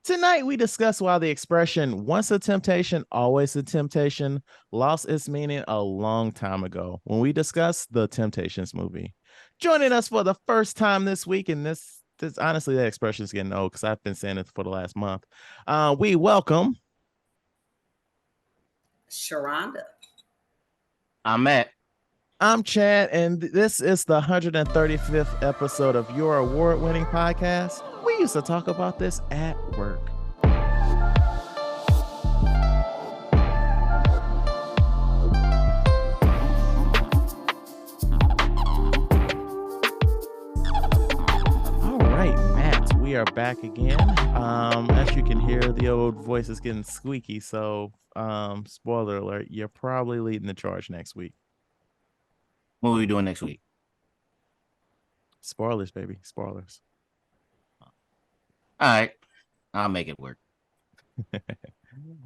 Tonight, we discuss why the expression once a temptation, always a temptation lost its meaning a long time ago when we discuss the Temptations movie. Joining us for the first time this week, and this honestly, that expression is getting old because I've been saying it for the last month. We welcome ShaRonda. I'm Matt. I'm Chad, and this is the 135th episode of your award-winning podcast. We used to talk about this at work. All right, Matt, we are back again. As you can hear, the old voice is getting squeaky, so spoiler alert, you're probably leading the charge next week. What are we doing next week? Spoilers, baby. Spoilers. All right. I'll make it work. All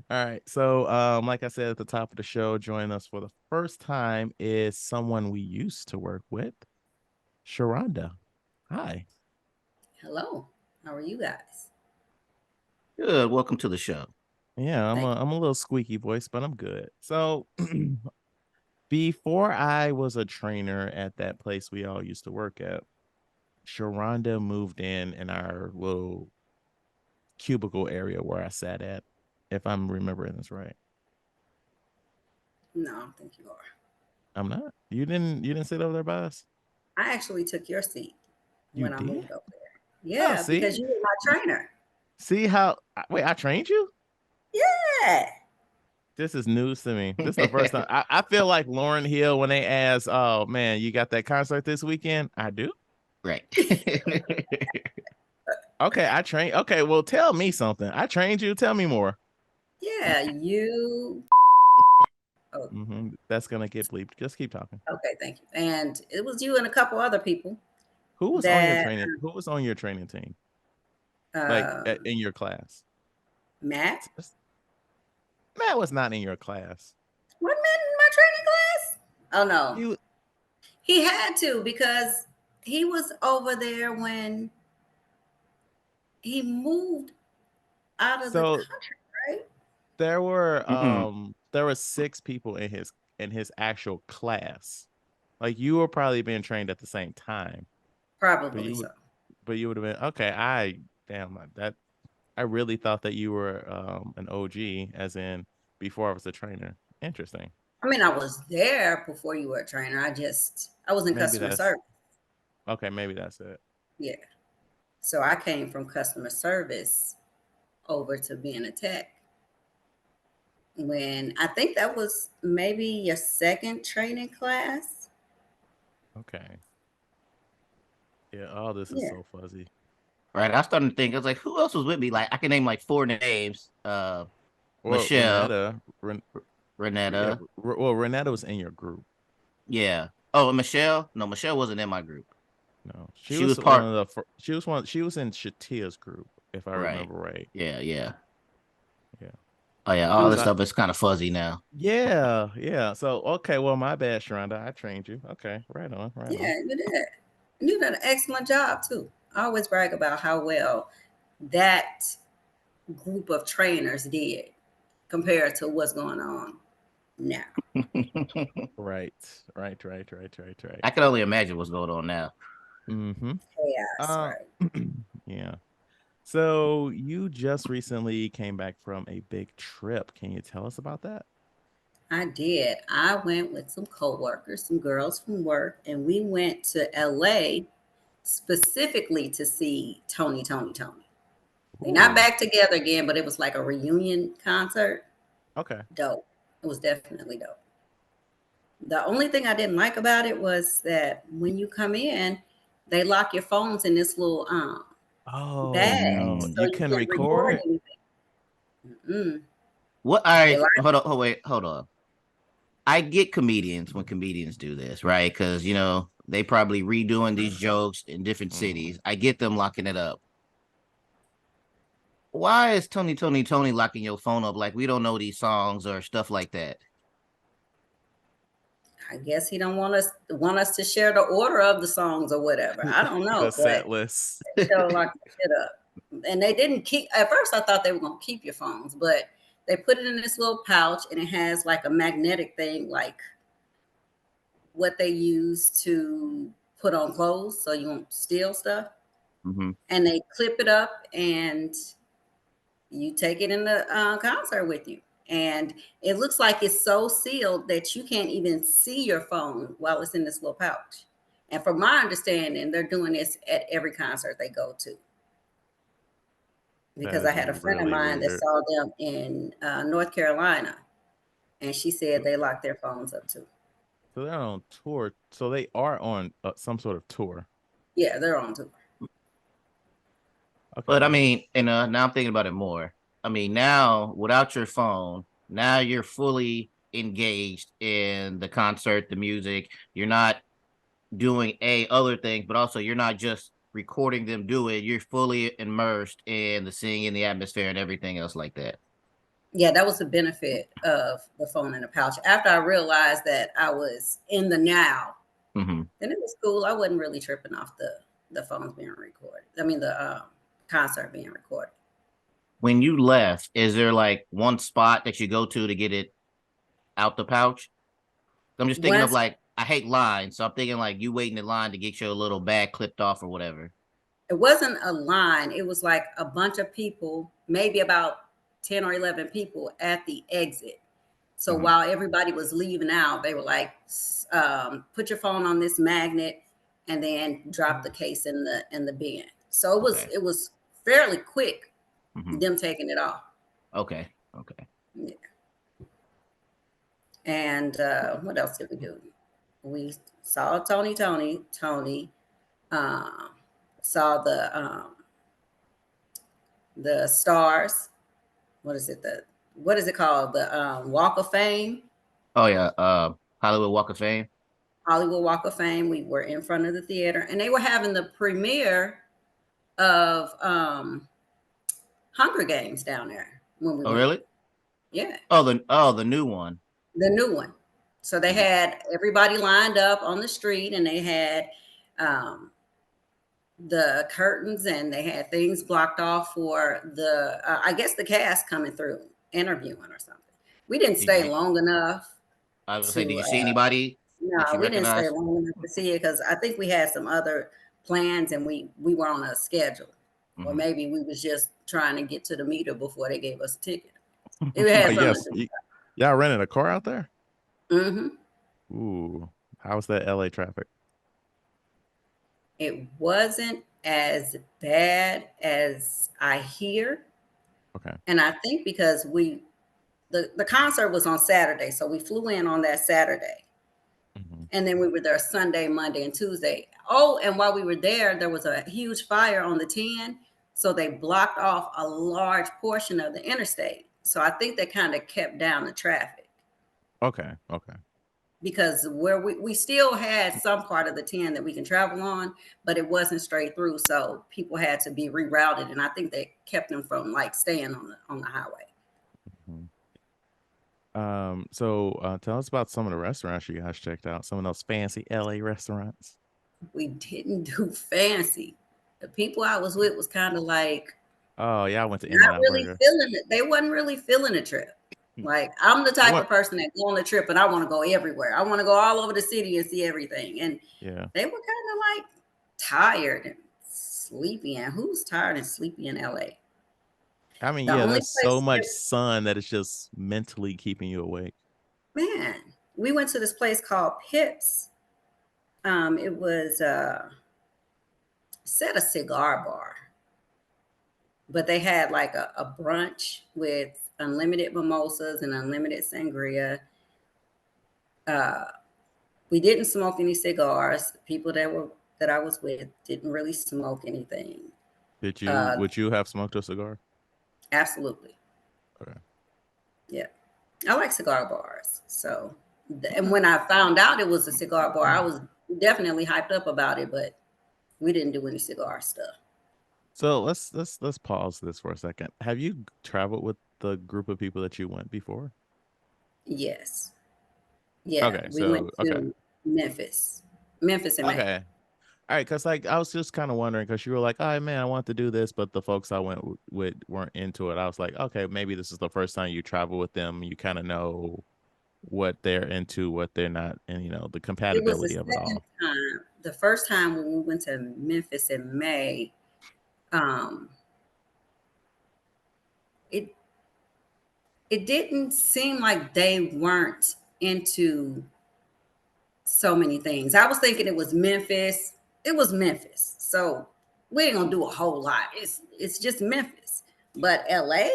right. So, like I said at the top of the show, joining us for the first time is someone we used to work with, ShaRonda. Hi. Hello. How are you guys? Good. Welcome to the show. Yeah, I'm a little squeaky voice, but I'm good. So, before I was a trainer at that place we all used to work at, ShaRonda moved in our little cubicle area where I sat at, if I'm remembering this right. No, I don't think you are. I'm not. You didn't sit over there by us? I actually took your seat when I did? moved over there. Yeah, see? because you were my trainer. See how wait, I trained you? Yeah. This is news to me. This is the first time. I feel like Lauryn Hill when they ask, "Oh man, you got that concert this weekend?" I do. Right. Okay, I trained. Okay, well, tell me something. I trained you. Tell me more. Yeah, you. Oh. That's gonna get bleeped. Just keep talking. Okay, thank you. And it was you and a couple other people. Who was on your training? Who was on your training team? Like in your class? Matt. Matt was not in your class. Wasn't Matt in my training class? Oh no. He had to because he was over there when he moved out of the country, right? There were 6 people in his actual class. Like you were probably being trained at the same time. Probably so. But you would have been okay. I really thought that you were an OG, as in before I was a trainer. Interesting. I mean, I was there before you were a trainer. I was in customer service. Okay, maybe that's it. Yeah. So I came from customer service over to being a tech. When I think that was maybe your second training class. Okay. Yeah, all this is so fuzzy. Right. I was starting to think, I was like, who else was with me? Like, I can name like 4 names. Michelle. Renetta. Yeah, well, Renetta was in your group. Yeah. Oh, Michelle? No, Michelle wasn't in my group. No. She was part of the she was in Shatia's group, if I remember right. Yeah. Oh yeah, all this stuff is kind of fuzzy now. Yeah. So okay, well, my bad, ShaRonda. I trained you. Okay, right on. Yeah, you did. You did an excellent job too. I always brag about how well that group of trainers did compared to what's going on now. Right. I can only imagine what's going on now. Chaos, right? Yeah. So you just recently came back from a big trip. Can you tell us about that? I did. I went with some coworkers, some girls from work, and we went to LA specifically to see Tony. They're not back together again, but it was like a reunion concert. Okay. Dope. It was definitely dope. The only thing I didn't like about it was that when you come in, they lock your phones in this little bag. No. So you can record What? All right. Hold on. I get comedians when comedians do this, right? Because they probably redoing these jokes in different cities. I get them locking it up. Why is Tony locking your phone up like we don't know these songs or stuff like that? I guess he don't want us to share the order of the songs or whatever. I don't know. The set list. They'll lock the shit up. And they didn't keep. At first, I thought they were gonna keep your phones, but they put it in this little pouch, and it has like a magnetic thing, like what they use to put on clothes, so you won't steal stuff. Mm-hmm. And they clip it up, and you take it in the concert with you. And it looks like it's so sealed that you can't even see your phone while it's in this little pouch. And from my understanding, they're doing this at every concert they go to. Because That I is had a friend of really mine that weird. saw them in North Carolina, and she said they locked their phones up too. So they're on tour. So they are on some sort of tour. Yeah, they're on tour. Okay. But I mean, and now I'm thinking about it more. I mean, now without your phone, now you're fully engaged in the concert, the music. You're not doing other things, but also you're not just recording them do it. You're fully immersed in the singing, the atmosphere, and everything else like that. Yeah, that was the benefit of the phone in the pouch. After I realized that I was in the now, Mm-hmm. then it was cool. I wasn't really tripping off the phones being recorded. I mean, the concert being recorded. When you left, is there like one spot that you go to get it out the pouch? I'm just thinking of Once like I hate lines, so I'm thinking like you waiting in line to get your little bag clipped off or whatever. it wasn't a line, it was like a bunch of people, maybe about 10 or 11 people at the exit. So Mm-hmm. while everybody was leaving out, they were like, "Put your phone on this magnet, and then drop the case in the bin." So Okay. it was fairly quick Mm-hmm. them taking it off. Okay. Okay. Yeah. And what else did we do? We saw Tony. Um, saw the stars. What is it? What is it called? The Walk of Fame. Oh yeah. Hollywood Walk of Fame. Hollywood Walk of Fame. We were in front of the theater, and they were having the premiere of Hunger Games down there when we Oh went. really? Yeah, The new one. the new one. So they Mhm. had everybody lined up on the street, and they had um, the curtains, and they had things blocked off for the I guess the cast coming through interviewing or something. We didn't Did stay you? long enough I was gonna say, did to you see anybody that no, you we didn't stay recognize? long enough to see it because I think we had some other plans, and we were on a schedule, or Mm-hmm. maybe we was just trying to get to the meter before they gave us a ticket. It had Oh, something yes. to do. Y'all rented a car out there? Mm-hmm. Ooh. How's that LA traffic? It wasn't as bad as I hear, Okay. and I think because the concert was on Saturday, so we flew in on that Saturday. Mm-hmm. And then we were there Sunday, Monday, and Tuesday. Oh, and while we were there was a huge fire on the 10. So they blocked off a large portion of the interstate. So I think they kind of kept down the traffic Okay. Okay. because where we still had some part of the 10 that we can travel on, but it wasn't straight through. So people had to be rerouted. And I think they kept them from like staying on the highway. Mhm. So tell us about some of the restaurants you guys checked out, some of those fancy LA restaurants. We didn't do fancy. The people I was with was kind of like, Oh, yeah, I went to not In-N-Out really Burger. feeling it. They wasn't really feeling the trip. Like I'm the type What? of person that go on a trip and I want to go everywhere. I want to go all over the city and see everything. And Yeah. they were kind of like tired and sleepy. And who's tired and sleepy in LA? I mean, The yeah, only there's so place much sun that it's just mentally keeping you awake. man, we went to this place called Pips. It was set a cigar bar, but they had like a brunch with unlimited mimosas and unlimited sangria. Uh, we didn't smoke any cigars. The people that I was with didn't really smoke anything. Uh, Would you have smoked a cigar? absolutely, Okay. yeah. I like cigar bars. So, and Okay. when I found out it was a cigar bar, I was definitely hyped up about it. But we didn't do any cigar stuff. So let's pause this for a second. Have you traveled with the group of people that you went before? Yes, yeah. Okay, We went so okay. to Memphis and May. Okay. All right, because like I was just kind of wondering because you were like, "Oh man, I want to do this," but the folks I went with weren't into it. I was like, "Okay, maybe this is the first time you travel with them. You kind of know what they're into, what they're not, and the It was the compatibility of it second all." time. The first time when we went to Memphis in May, um, it it didn't seem like they weren't into so many things. I was thinking it was Memphis. It was Memphis. So we ain't gonna do a whole lot. It's just Memphis. But LA,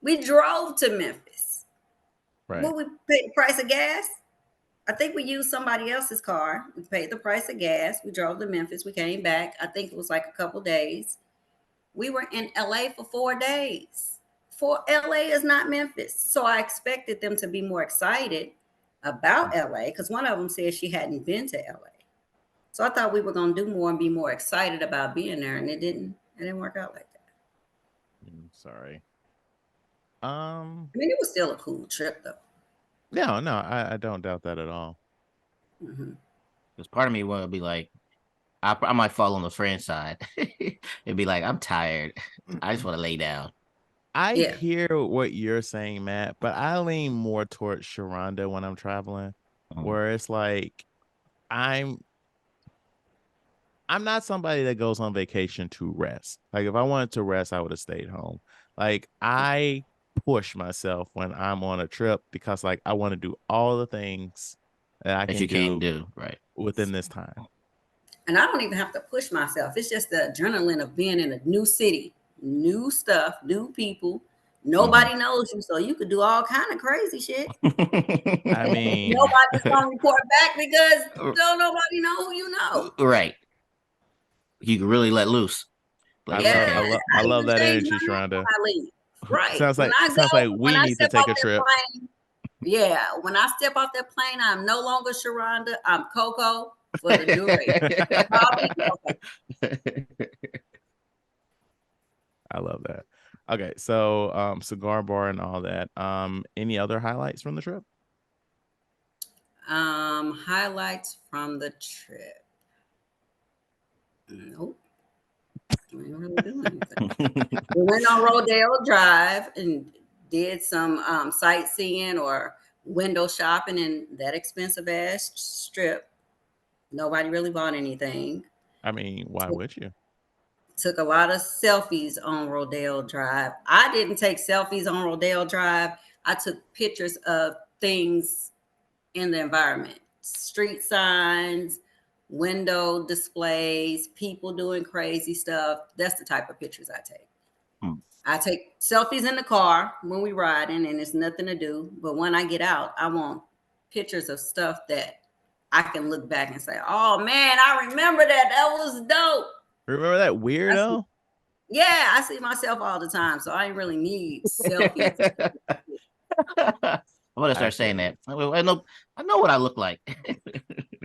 we drove to Memphis. Right. What we paid the price of gas? I think we used somebody else's car. We paid the price of gas. We drove to Memphis. We came back. I think it was like a couple days. We were in LA for 4 days. For LA is not Memphis. So I expected them to be more excited about LA because one of them said she hadn't been to LA. So I thought we were going to do more and be more excited about being there, and it didn't work out like that. Sorry. I mean, it was still a cool trip though. No, I don't doubt that at all. Because part of me want to be like, I might fall on the friend side. It'd be like, I'm tired. I just want to lay down. I Yeah. hear what you're saying, Matt, but I lean more towards ShaRonda when I'm traveling, where it's like I'm not somebody that goes on vacation to rest. Like if I wanted to rest, I would have stayed home. Like I push myself when I'm on a trip because like I want to do all the things that I That can you can't do do, right? within this time. And I don't even have to push myself. It's just the adrenaline of being in a new city, new stuff, new people. Nobody knows you, so you could do all kind of crazy shit. I mean, Nobody's gonna report back because don't nobody know who you know. Right. You can really let loose. Like, I okay. love even that change energy, my name Sharonda. when I leave. Right. Sounds like When we I need to step take off a that trip. plane, yeah. When I step off that plane, I'm no longer Sharonda. I'm Coco for the duration. I love that. Okay, so cigar bar and all that. Any other highlights from the trip? Highlights from the trip. Nope. We didn't really do anything. We went on Rodeo Drive and did some sightseeing or window shopping in that expensive ass strip. Nobody really bought anything. I mean, why would you? Took a lot of selfies on Rodeo Drive. I didn't take selfies on Rodeo Drive. I took pictures of things in the environment, street signs, window displays, people doing crazy stuff. That's the type of pictures I take. I take selfies in the car when we riding and it's nothing to do. But when I get out, I want pictures of stuff that I can look back and say, oh man, I remember that. That was dope. Remember that weirdo? Yeah, I see myself all the time. So I ain't really need selfies. I'm gonna start saying that. I know what I look like.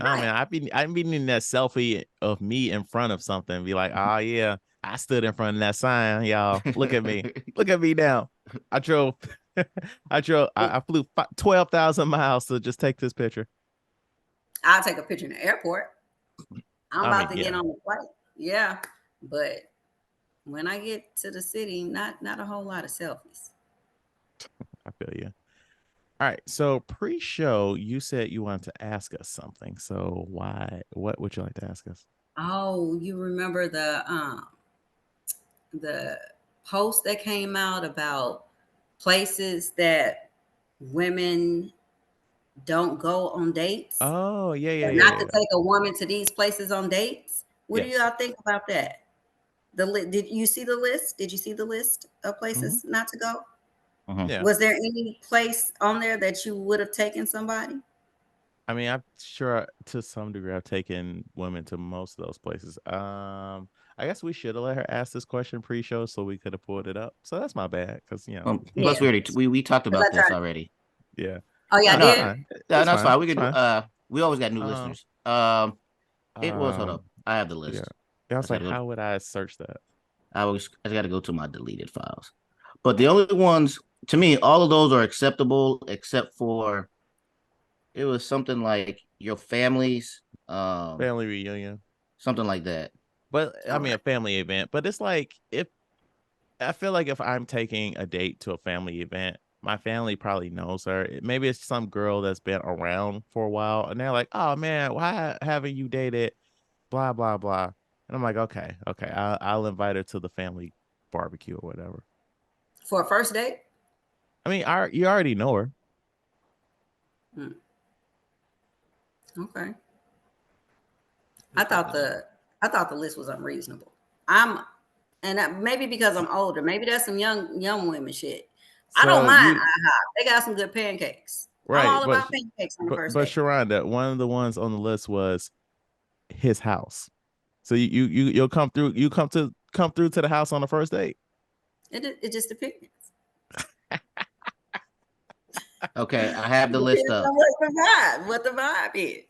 Oh man, I've been needing that selfie of me in front of something. Be like, oh yeah, I stood in front of that sign, y'all. Look at me. Look at me now. I drove. I flew 12,000 miles to just take this picture. I'll take a picture in the airport. I'm about to get yeah. on the flight. Yeah, but when I get to the city, not a whole lot of selfies. I feel you. All right. So pre-show, you said you wanted to ask us something. So what would you like to ask us? Oh, you remember the post that came out about places that women don't go on dates? Oh, yeah. Not to take a woman to these places on dates. What do Yes. y'all think about that? Did you see the list? Did you see the list of places not to go? Yeah. Was there any place on there that you would have taken somebody? I mean, I'm sure to some degree I've taken women to most of those places. I guess we should have let her ask this question pre-show so we could have pulled it up. So that's my bad because Plus, we talked about this already. Yeah. Oh yeah, No, I it's did. fine. No, that's fine. We It's could. fine. We always got new listeners. It was. Hold up. I have the list. Yeah. I was like, how would I search that? I got to go to my deleted files. But the only ones to me, all of those are acceptable except for it was something like your family's Family reunion. something like that. But I mean, Okay. a family event. But it's like if I feel like if I'm taking a date to a family event, my family probably knows her. Maybe it's some girl that's been around for a while, and they're like, "Oh man, why haven't you dated?" Blah blah blah. And I'm like, okay, I'll invite her to the family barbecue or whatever. For a first date? I mean, you already know her. Hmm. Okay. I It's like, thought the I thought the list was unreasonable. I'm maybe because I'm older. Maybe that's some young women shit. I don't so mind you IHOP. They got some good pancakes. I'm right, all about pancakes on the first but date. Sharonda, one of the ones on the list was his house. So you'll come through to the house on the first date. It just depends. Okay, I have It the list depends up. on what the vibe is.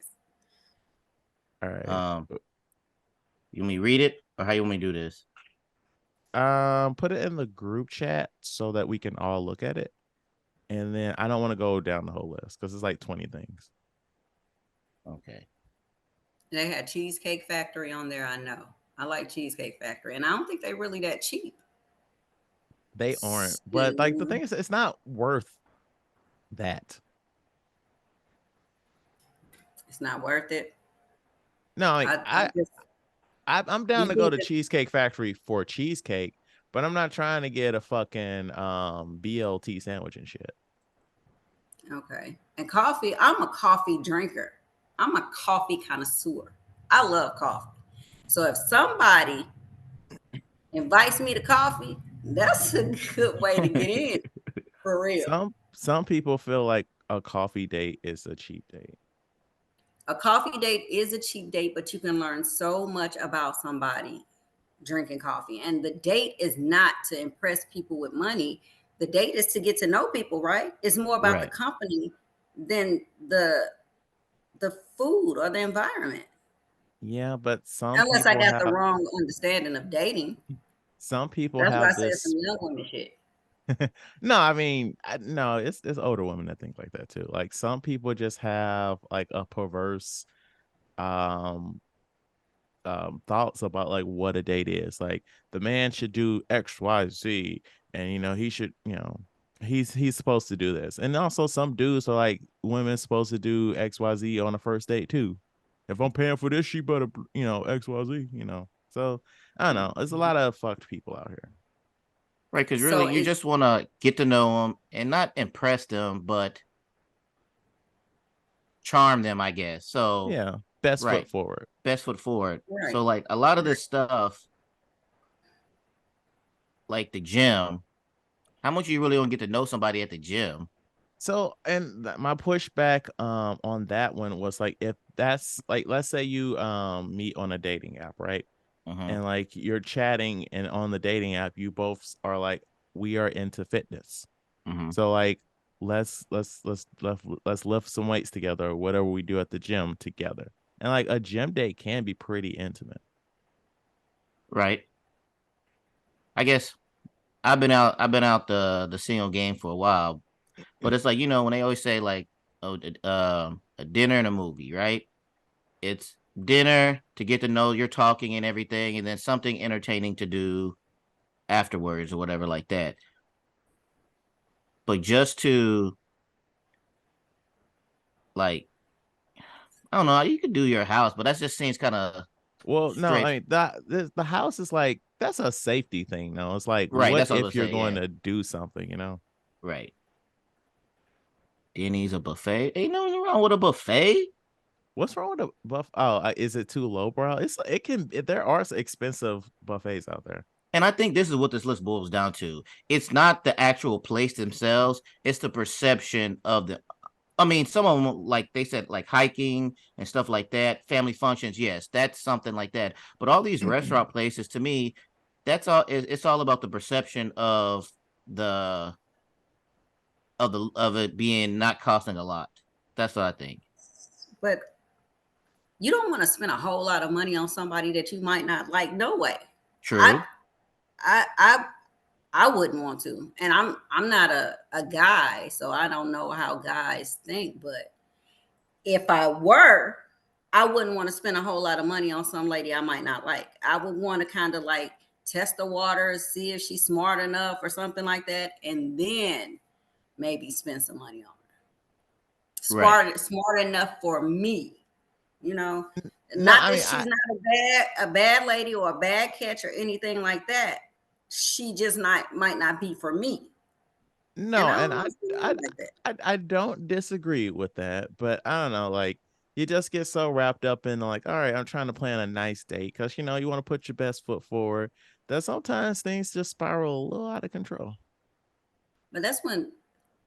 All right. Um, you want me to read it or how you want me to do this? Put it in the group chat so that we can all look at it. And then I don't want to go down the whole list because it's like 20 things. Okay. They had Cheesecake Factory on there. I know. I like Cheesecake Factory, and I don't think they're really that cheap. They aren't. But like the So, thing is, it's not worth that. it's not worth it. No, like I just I'm down you to go think to that Cheesecake Factory for cheesecake, but I'm not trying to get a fucking BLT sandwich and shit. okay. And coffee, I'm a coffee drinker. I'm a coffee connoisseur. I love coffee. So if somebody invites me to coffee, that's a good way to get in for real. Some people feel like a coffee date is a cheap date. A coffee date is a cheap date, but you can learn so much about somebody drinking coffee. And the date is not to impress people with money. The date is to get to know people, right? It's more about the Right. company than the food or the environment. Yeah, but Unless I got the wrong understanding of dating. some people That's why I have said this. some young women shit. No, I mean, no, it's older women that think like that too. Like some people just have like a perverse um thoughts about like what a date is. Like the man should do XYZ, and he should, he's supposed to do this. And also some dudes are like women supposed to do XYZ on a first date too. If I'm paying for this, she better, XYZ. So I don't know. There's a lot of fucked people out here. Right, because really, So you is just want to get to know them and not impress them, but charm them, I guess. So, Yeah. Best foot right, forward. best foot forward. right, So, like a lot of right. this stuff, like the gym, how much you really want to get to know somebody at the gym? So, and my pushback on that one was like, if that's like, let's say you meet on a dating app, right? Mm-hmm. And like you're chatting, and on the dating app you both are like, we are into fitness. Mm-hmm. So like let's lift some weights together, or whatever we do at the gym together. And like a gym date can be pretty intimate. Right. I guess I've been out the single game for a while, but it's like when they always say like, oh, a dinner and a movie, right? It's dinner to get to know you're talking and everything, and then something entertaining to do afterwards or whatever like that. But just to like, I don't know, you could do your house, but that just seems kind of Well, no, straight. I mean the house is like, that's a safety thing. No, it's like, Right, what that's what I was if gonna you're say. going Yeah, to do something? right. Denny's a buffet. Ain't nothing wrong with a buffet. What's wrong with a buff? Oh, is it too lowbrow? There are expensive buffets out there. And I think this is what this list boils down to. It's not the actual place themselves; it's the perception of the. I mean, some of them, like they said, like hiking and stuff like that, family functions. Yes, that's something like that. But all these restaurant places, to me, that's all. It's all about the perception of the of it being not costing a lot. That's what I think. But you don't want to spend a whole lot of money on somebody that you might not like. No way. I True. I I I wouldn't want to. And I'm not a guy, so I don't know how guys think, but if I were, I wouldn't want to spend a whole lot of money on some lady I might not like. I would want to kind of like test the water, see if she's smart enough or something like that, and then maybe spend some money on her. Right. Smart enough for me, you know. No, Not I that mean, she's not a bad lady or a bad catch or anything like that. She just might not be for me. And no, I and don't want to feel I, like that. I don't disagree with that, but I don't know, like you just get so wrapped up in like, all right, I'm trying to plan a nice date because you know you want to put your best foot forward. That sometimes things just spiral a little out of control. But that's when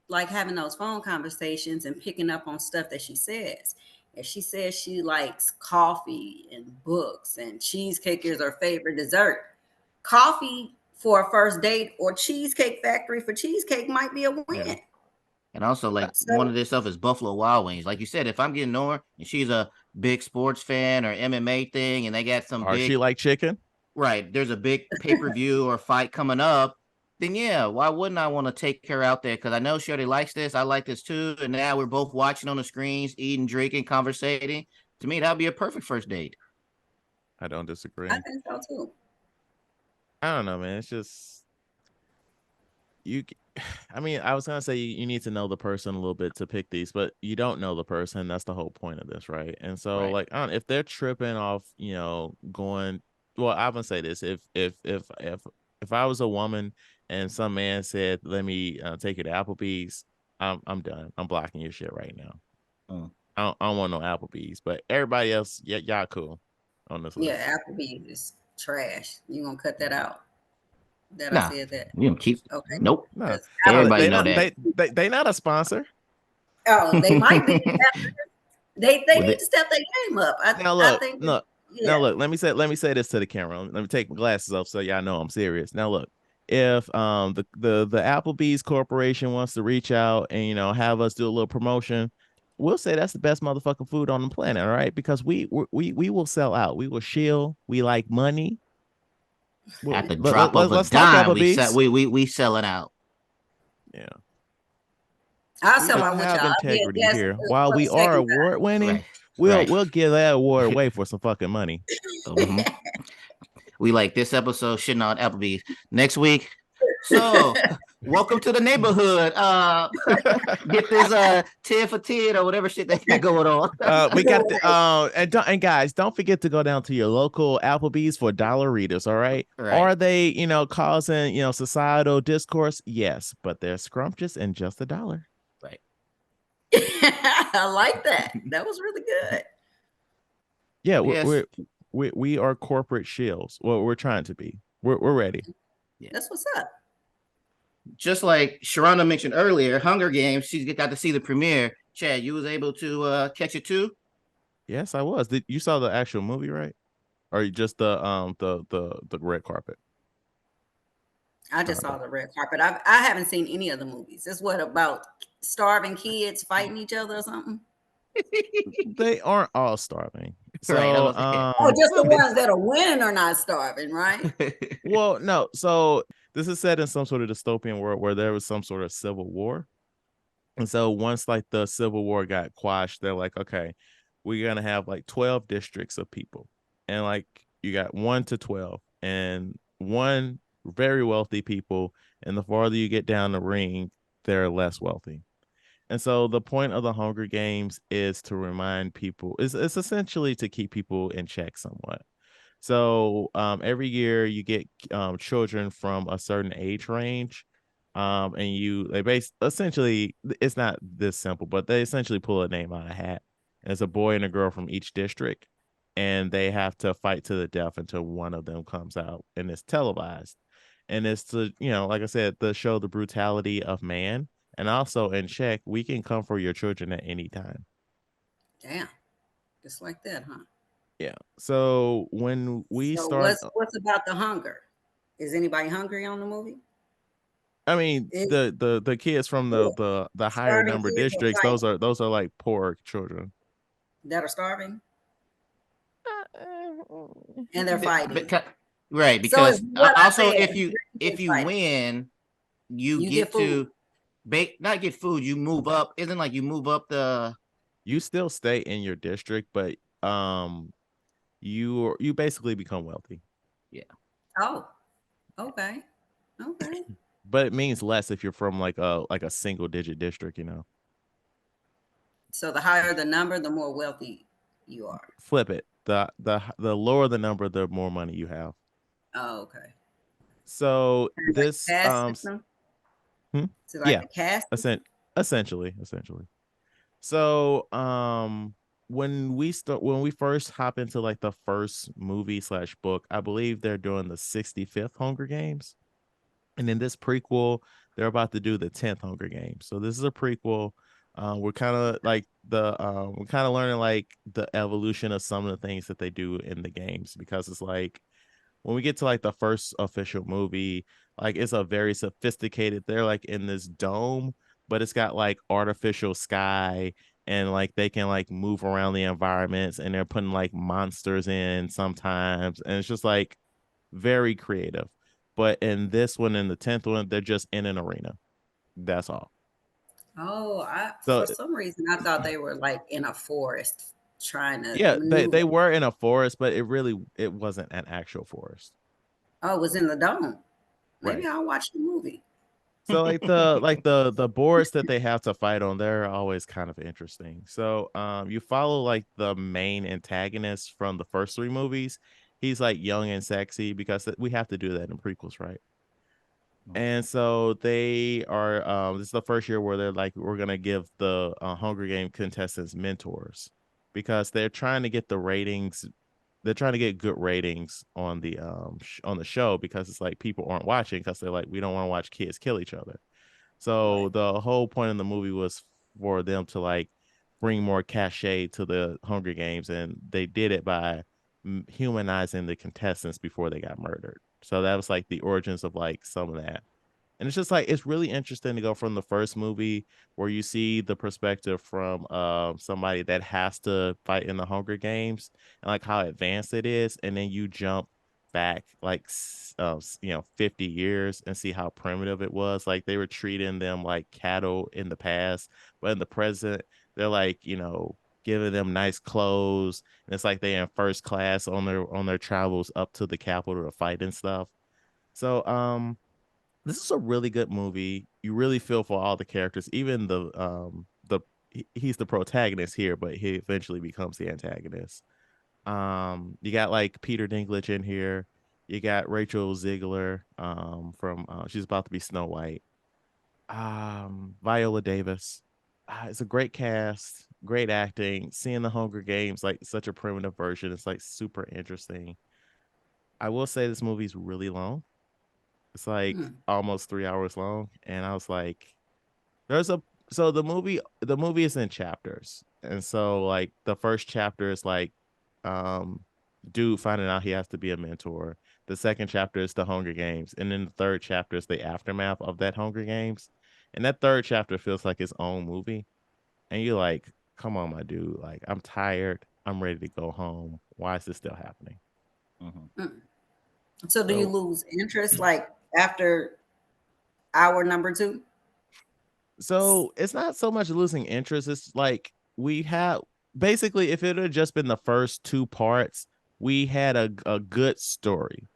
like having those phone conversations and picking up on stuff that she says. If she says she likes coffee and books and cheesecake is her favorite dessert, coffee for a first date or Cheesecake Factory for cheesecake might be a Yeah. win. And also, like one So of this stuff is Buffalo Wild Wings. Like you said, if I'm getting to her and she's a big sports fan or MMA thing, and they got some Or she big like chicken? right, there's a big pay-per-view or fight coming up, then yeah, why wouldn't I want to take her out there? Because I know she already likes this. I like this too. And now we're both watching on the screens, eating, drinking, conversating. To me, that'd be a perfect first date. I don't I disagree. think so too. I don't know, man. It's just you. I mean, I was gonna say you need to know the person a little bit to pick these, but you don't know the person. That's the whole point of this, right? And so, Right. like, I don't, if they're tripping off, you know, going. Well, I'm gonna say this: if I was a woman and some man said, "Let me take you to Applebee's," I'm done. I'm blocking your shit right now. Mm. I don't want no Applebee's, but everybody else, yeah, y'all cool on this list. Yeah, Applebee's is trash. You gonna cut that out? That I Nah, said that. you don't keep. Okay. Nope. No, Because no, Everybody they know not that. they not a sponsor. oh, they might be. They With need it. to step their game up. Now I look, think look, yeah. now look. Let me say this to the camera. Let me take my glasses off so y'all know I'm serious. Now look, if the Applebee's Corporation wants to reach out and you know have us do a little promotion, we'll say that's the best motherfucking food on the planet. All right, because we will sell out. We will shield. We like money. At the drop of a Let's talk dime, we sell Applebee's. we sell it out. Yeah, I'll we sell will out with y'all. have I'll be a integrity guest here. While for the we are second award winning, Right. Right. we'll give that award away for some fucking money. Mm-hmm. We like this episode shitting on Applebee's. Next week. So welcome to the neighborhood. Get this 10 for 10 or whatever shit they got going on. We got the time. and guys, don't forget to go down to your local Applebee's for dollar readers. All right. Right. Are they, you know, causing, you know, societal discourse? Yes, but they're scrumptious and just $1. Right. I like that. That was really good. Yeah, Yes. we are corporate shills. Well, we're trying to be. We're ready. Yeah. That's what's up. Just like ShaRonda mentioned earlier, Hunger Games, she got to see the premiere. Chad, you was able to catch it too? Yes, I was. Did you saw the actual movie, right? Or you just the red carpet? I just saw the red carpet. I haven't seen any of the movies. It's what about starving kids fighting each other or something? They aren't all starving. Right. So Oh, just the ones that are winning are not starving, right? well, no. So this is set in some sort of dystopian world where there was some sort of civil war. And so once like the civil war got quashed, they're like, okay, we're gonna have like 12 districts of people. And like you got 1 to 12 and one very wealthy people. And the farther you get down the ring, they're less wealthy. And so the point of the Hunger Games is to remind people, it's essentially to keep people in check somewhat. So every year you get children from a certain age range, and they essentially it's not this simple, but they essentially pull a name out of a hat. And it's a boy and a girl from each district, and they have to fight to the death until one of them comes out, and it's televised. And it's to you know, like I said, to show the brutality of man, and also in check, we can come for your children at any time. Damn. Just like that, huh? Yeah. So when we So start what's about the hunger? Is anybody hungry on the movie? I mean, It, the kids from yeah. the higher Starving number kids are districts, fighting those are like poor children. that are starving and they're Be- fighting. beca- right, So it's because what I also said. if you Fighting. win, you You get get food. to not get food. You move up. Isn't like you move up the You still stay in your district, but um you basically become wealthy. Yeah. Oh, okay. Okay. But it means less if you're from like a single digit district, you know. So the higher the number, the more wealthy you are. Flip it. The lower the number, the more money you have. Oh, okay. So And like this a caste system? hmm? Is it like Yeah, a caste essen- system? essentially. So when we first hop into like the first movie slash book, I believe they're doing the 65th Hunger Games. And in this prequel, they're about to do the 10th Hunger Games. So this is a prequel. We're kind of like we're kind of learning like the evolution of some of the things that they do in the games, because it's like when we get to like the first official movie, like it's a very sophisticated, they're like in this dome, but it's got like artificial sky, and like they can like move around the environments, and they're putting like monsters in sometimes, and it's just like very creative. But in this one, in the 10th one, they're just in an arena. That's all. Oh, I So for some reason I thought they were like in a forest trying to yeah, they maneuver. were in a forest, but it wasn't an actual forest. Oh, it was in the dome. Maybe Right. I'll watch the movie. So like the boards that they have to fight on, they're always kind of interesting. So you follow like the main antagonist from the first three movies. He's like young and sexy, because we have to do that in prequels, right? And so they are this is the first year where they're like, we're gonna give the Hunger Game contestants mentors, because they're trying to get the ratings, they're trying to get good ratings on the on the show, because it's like people aren't watching because they're like, we don't want to watch kids kill each other. So Right. the whole point of the movie was for them to like bring more cachet to the Hunger Games, and they did it by humanizing the contestants before they got murdered. So that was like the origins of like some of that. And it's just like it's really interesting to go from the first movie, where you see the perspective from somebody that has to fight in the Hunger Games, and like how advanced it is, and then you jump back like 50 years and see how primitive it was. Like they were treating them like cattle in the past, but in the present they're like, giving them nice clothes, and it's like they're in first class on their travels up to the capital to fight and stuff. So this is a really good movie. You really feel for all the characters, even he's the protagonist here, but he eventually becomes the antagonist. You got like Peter Dinklage in here. You got Rachel Ziegler from she's about to be Snow White. Viola Davis. It's a great cast, great acting. Seeing the Hunger Games like such a primitive version, it's like super interesting. I will say this movie's really long. It's like Hmm. almost 3 hours long, and I was like, "There's a." So the movie is in chapters, and so like the first chapter is like, um, dude finding out he has to be a mentor. The second chapter is the Hunger Games, and then the third chapter is the aftermath of that Hunger Games, and that third chapter feels like its own movie. And you're like, "Come on, my dude! Like I'm tired. I'm ready to go home. Why is this still happening?" Mhm. Hmm. So do you So lose interest like after hour number two? So it's not so much losing interest. It's like we have basically, if it had just been the first two parts, we had a good story.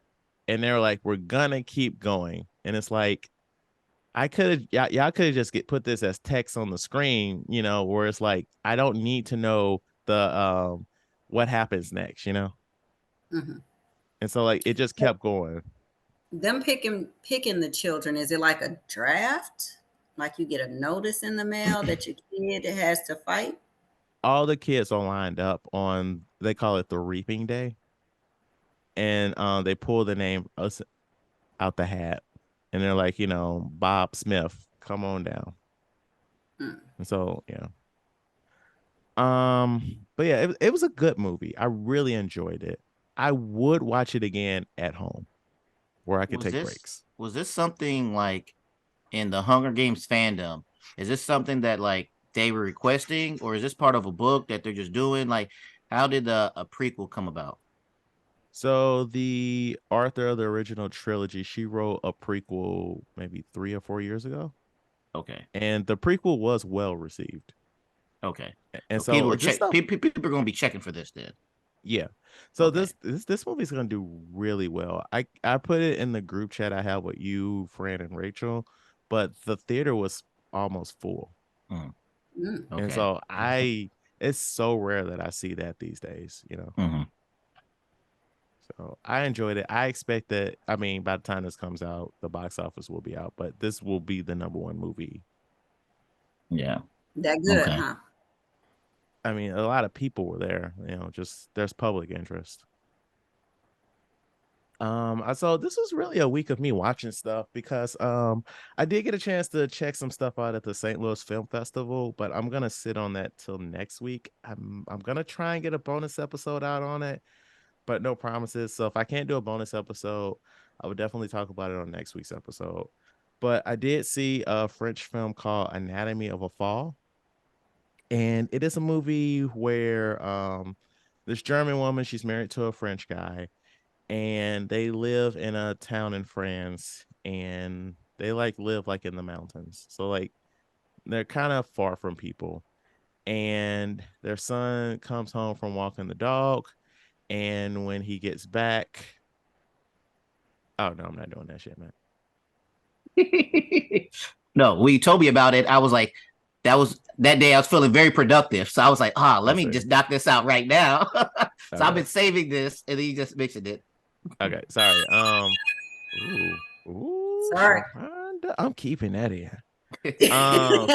And they're like, we're gonna keep going. And it's like, I could have y'all could have just put this as text on the screen, where it's like, I don't need to know the what happens next. Hmm. And so like it just So kept going. them picking the children, is it like a draft? Like you get a notice in the mail that your kid has to fight? All the kids are lined up on, they call it the reaping day. And they pull the name us out the hat, and they're like, Bob Smith, come on down. Mm. And so yeah. But yeah, it was a good movie. I really enjoyed it. I would watch it again at home, where I could Was take this breaks. was this something like in the Hunger Games fandom? Is this something that like they were requesting, or is this part of a book that they're just doing? Like, how did a prequel come about? So the author of the original trilogy, she wrote a prequel maybe 3 or 4 years ago, Okay. and the prequel was well received. Okay. And So people so are this stuff, people are going to be checking for this then. yeah. So Okay. this movie's gonna do really well. I put it in the group chat I have with you, Fran, and Rachel, but the theater was almost full. Mm. And Okay. so it's so rare that I see that these days, you know. Mm-hmm. So I enjoyed it. I expect that, I mean, by the time this comes out, the box office will be out, but this will be the #1 movie. Yeah. That good, Okay. huh? I mean, a lot of people were there, you know, just there's public interest. So this was really a week of me watching stuff because I did get a chance to check some stuff out at the St. Louis Film Festival, but I'm gonna sit on that till next week. I'm gonna try and get a bonus episode out on it, but no promises. So if I can't do a bonus episode, I would definitely talk about it on next week's episode. But I did see a French film called Anatomy of a Fall, and it is a movie where this German woman, she's married to a French guy, and they live in a town in France, and they like live like in the mountains. So like they're kind of far from people. And their son comes home from walking the dog, and when he gets back, oh no, I'm not doing that shit, man. No, when you told me about it, I was like, that day I was feeling very productive. So I was like, I let me see. just knock this out right now. So I've Okay. been saving this, and then you just mentioned it. Okay. Sorry. Ooh, Sorry. ShaRonda. I'm keeping that in. Um,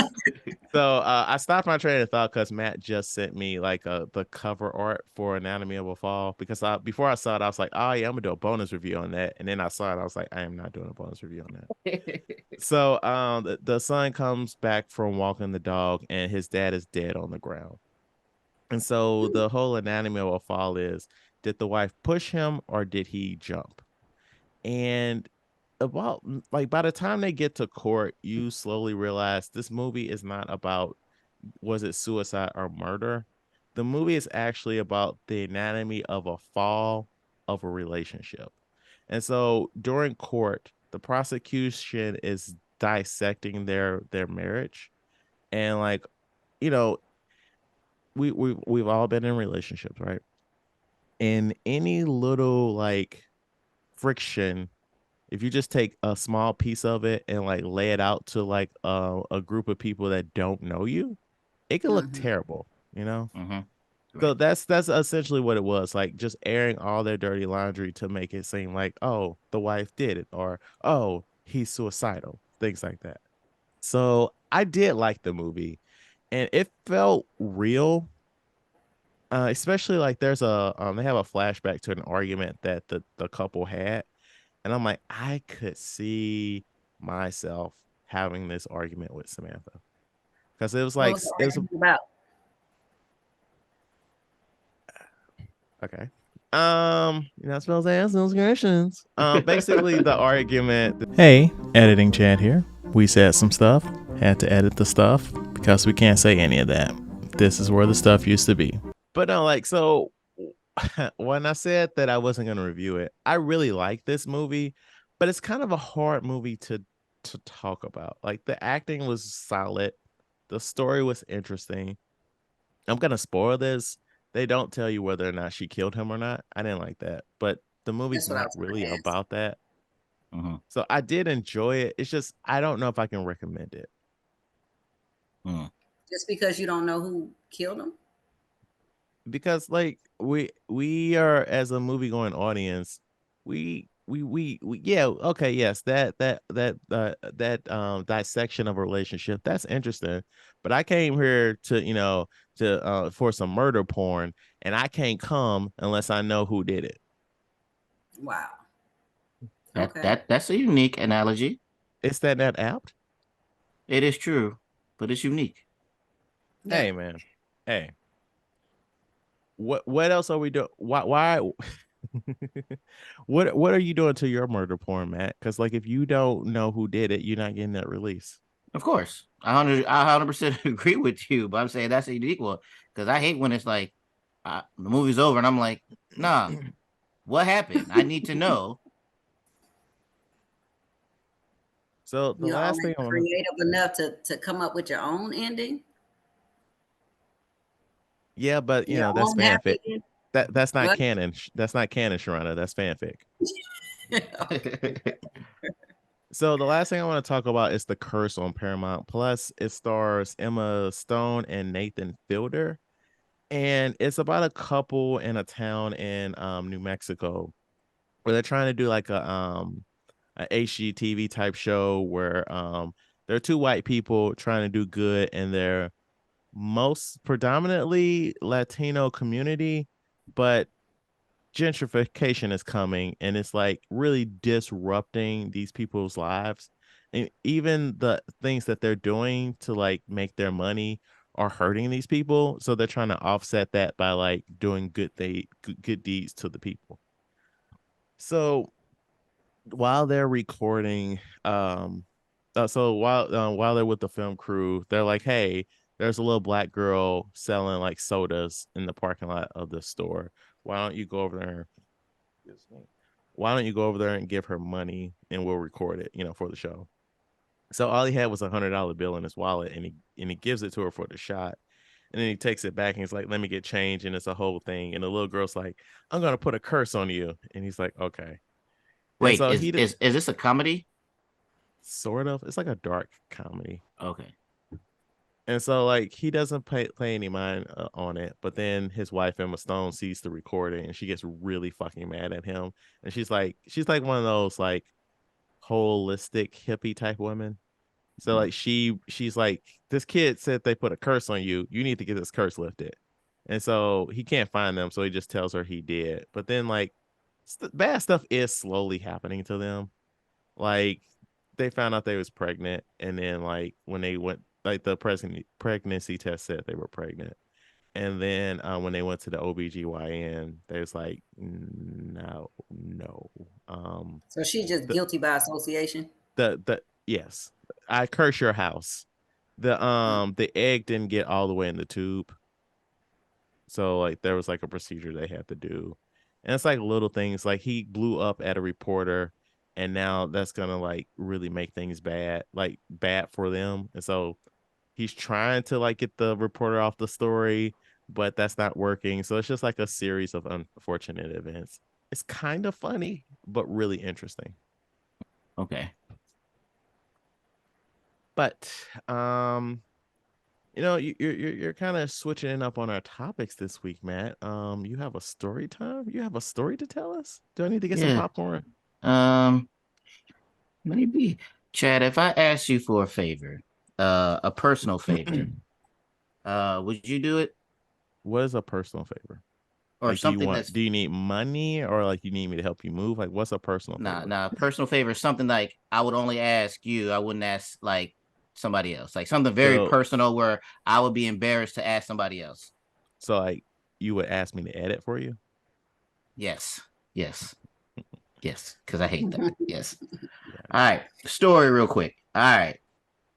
So I stopped my train of thought because Matt just sent me like the cover art for Anatomy of a Fall, because before I saw it, I was like, oh yeah, I'm gonna do a bonus review on that. And then I saw it, I was like, I am not doing a bonus review on that. So the son comes back from walking the dog, and his dad is dead on the ground. And so the whole Anatomy of a Fall is, did the wife push him or did he jump? And about like by the time they get to court, you slowly realize this movie is not about was it suicide or murder. The movie is actually about the anatomy of a fall of a relationship. And so during court, the prosecution is dissecting their marriage, and like, you know, we've all been in relationships, right? And any little like friction, if you just take a small piece of it and like lay it out to like a group of people that don't know you, it could look Mm-hmm. terrible, you know? Mm-hmm. So Right. that's essentially what it was, like just airing all their dirty laundry to make it seem like, oh, the wife did it, or oh, he's suicidal, things like that. So I did like the movie, and it felt real. Especially like there's a they have a flashback to an argument that the couple had, and I'm like, I could see myself having this argument with Samantha, because it was What like was the it was argument about? okay. You're not supposed to ask those questions. Basically the argument. Hey, editing chat here. We said some stuff. Had to edit the stuff because we can't say any of that. This is where the stuff used to be. But no, like so when I said that I wasn't gonna review it, I really like this movie, but it's kind of a hard movie to talk about. Like the acting was solid, the story was interesting. I'm gonna spoil this. They don't tell you whether or not she killed him or not. I didn't like that, but the movie's That's what I not was going really to ask. about that. Mm-hmm. So I did enjoy it. It's just I don't know if I can recommend it, Mm. Just because you don't know who killed him? because like we are, as a movie going audience, we yeah, okay, yes, that dissection of a relationship, that's interesting, but I came here to, you know, to for some murder porn, and I can't come unless I know who did it. Wow. That Okay. that that's a unique analogy. Is that not apt? It is true, but it's unique. Yeah. Hey man, hey, what else are we doing? Why what are you doing to your murder porn, Matt? Because like if you don't know who did it, you're not getting that release. Of course, I 100% agree with you, but I'm saying that's a unique one because I hate when it's like the movie's over and I'm like, nah, what happened? I need to know. So the You're last only thing I want to creative enough to come up with your own ending. Yeah, but you Your know that's own fanfic. happy. That's not What? canon. That's not canon, ShaRonda. That's fanfic. Okay. So the last thing I want to talk about is The Curse on Paramount Plus. It stars Emma Stone and Nathan Fielder, and it's about a couple in a town in New Mexico where they're trying to do like a HGTV type show where there are two white people trying to do good in their most predominantly Latino community, but gentrification is coming and it's like really disrupting these people's lives. And even the things that they're doing to like make their money are hurting these people. So they're trying to offset that by like doing good deeds to the people. So while they're recording, while they're with the film crew, they're like, "Hey, there's a little black girl selling like sodas in the parking lot of the store. Why don't you go over there? Excuse me. Why don't you go over there and give her money and we'll record it, for the show." So all he had was $100 bill in his wallet, and he gives it to her for the shot. And then he takes it back and he's like, "Let me get change." And it's a whole thing. And the little girl's like, "I'm gonna put a curse on you." And he's like, "Okay." And Wait, so is this a comedy? sort of, it's like a dark comedy. Okay. And so like he doesn't play any mind on it, but then his wife Emma Stone sees the recording and she gets really fucking mad at him. And she's like one of those like holistic hippie type women. So like she's like, "This kid said they put a curse on you. You need to get this curse lifted." And so he can't find them, so he just tells her he did. But then like bad stuff is slowly happening to them. Like they found out they was pregnant, and then like when they went, like the pregnancy test said they were pregnant. And then when they went to the OBGYN, they was like, "No, no." So she's just The guilty by association. the yes, I curse your house. The egg didn't get all the way in the tube. So like there was like a procedure they had to do. And it's like little things like he blew up at a reporter, and now that's gonna like really make things bad for them. And so he's trying to like get the reporter off the story, but that's not working. So it's just like a series of unfortunate events. It's kind of funny, but really interesting. Okay. But you're kind of switching it up on our topics this week, Matt. You have a story time? You have a story to tell us? Do I need to get some Yeah. popcorn? Um, maybe Chad, if I asked you for a favor, a personal favor, would you do it? What is a personal favor? Or Like, something that's do you need money, or like you need me to help you move? Like, what's a personal favor? personal favor, something like I would only ask you, I wouldn't ask like somebody else. Like something very So, personal where I would be embarrassed to ask somebody else. so like you would ask me to edit for you? Yes. Yes. Yes. Because I hate that. Yes. Yeah. All right. Story real quick. All right.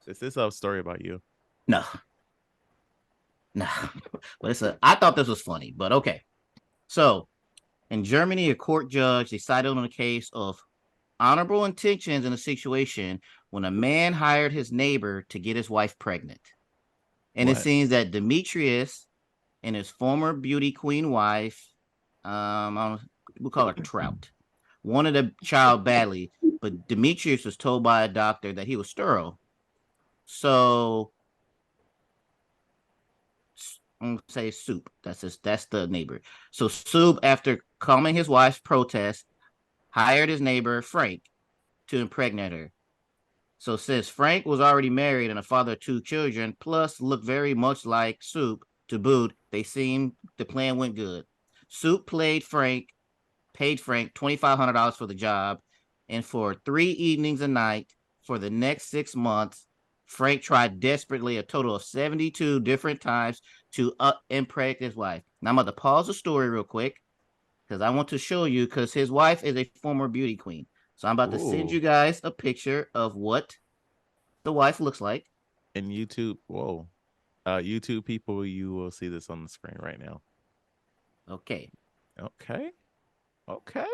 Is this a story about you? No. No. I thought this was funny, but okay. So in Germany, a court judge decided on a case of honorable intentions in a situation when a man hired his neighbor to get his wife pregnant. And it What? seems that Demetrius and his former beauty queen wife, we'll call her Trout, wanted a child badly, but Demetrius was told by a doctor that he was sterile. So I'm gonna say Soup. That's the neighbor. So Soup, after calming his wife's protest, hired his neighbor Frank to impregnate her. So since Frank was already married and a father of two children, plus looked very much like Soup to boot, the plan went good. Soup paid Frank $2,500 for the job, and for 3 evenings a night for the next 6 months, Frank tried desperately a total of 72 different times to impregnate his wife. Now I'm about to pause the story real quick because I want to show you, because his wife is a former beauty queen. So I'm about to send you Ooh. guys a picture of what the wife looks like. And YouTube, whoa. YouTube people, you will see this on the screen right now. Okay. Okay. Okay.